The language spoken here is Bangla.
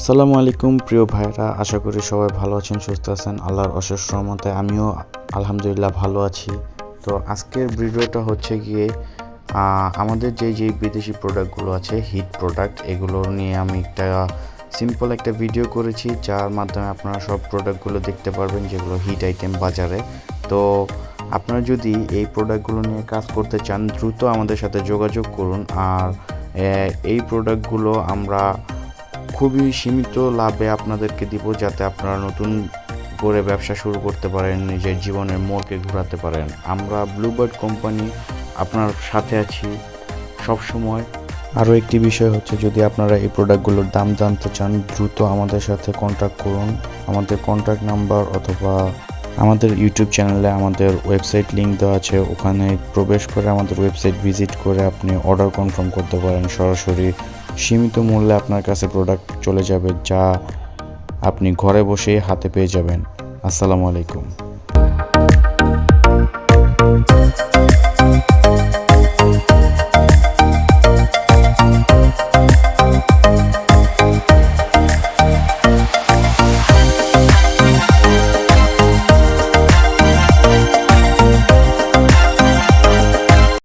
আসসালামু আলাইকুম প্রিয় ভাইরা, আশা করি সবাই ভালো আছেন, সুস্থ আছেন। আল্লাহর অশেষ রহমতে আমিও আলহামদুলিল্লাহ ভালো আছি। তো আজকের ভিডিওটা হচ্ছে গিয়ে আমাদের যে বিদেশি প্রোডাক্টগুলো আছে, হিট প্রোডাক্ট, এগুলো নিয়ে আমি সিম্পল একটা ভিডিও করেছি, যার মাধ্যমে আপনারা সব প্রোডাক্টগুলো দেখতে পারবেন যেগুলো হিট আইটেম বাজারে। তো আপনারা যদি এই প্রোডাক্টগুলো নিয়ে কাজ করতে চান, দ্রুত আমাদের সাথে যোগাযোগ করুন। আর এই প্রোডাক্টগুলো আমরা খুবই সীমিত লাভে আপনাদেরকে দিব, যাতে আপনারা নতুন করে ব্যবসা শুরু করতে পারেন, নিজের জীবনের মোড়কে ঘোরাতে পারেন। আমরা ব্লুবার্ড কোম্পানি আপনার সাথে আছি সবসময়। আরও একটি বিষয় হচ্ছে, যদি আপনারা এই প্রোডাক্টগুলোর দাম জানতে চান, দ্রুত আমাদের সাথে কন্ট্যাক্ট করুন। আমাদের কন্ট্যাক্ট নাম্বার অথবা আমাদের ইউটিউব চ্যানেলে আমাদের ওয়েবসাইট লিঙ্ক দেওয়া আছে, ওখানে প্রবেশ করে আমাদের ওয়েবসাইট ভিজিট করে আপনি অর্ডার কনফার্ম করতে পারেন। সরাসরি সীমিত মূল্যে আপনার কাছে প্রোডাক্ট চলে যাবে, যা আপনি ঘরে বসেই হাতে পেয়ে যাবেন। আসসালামু আলাইকুম।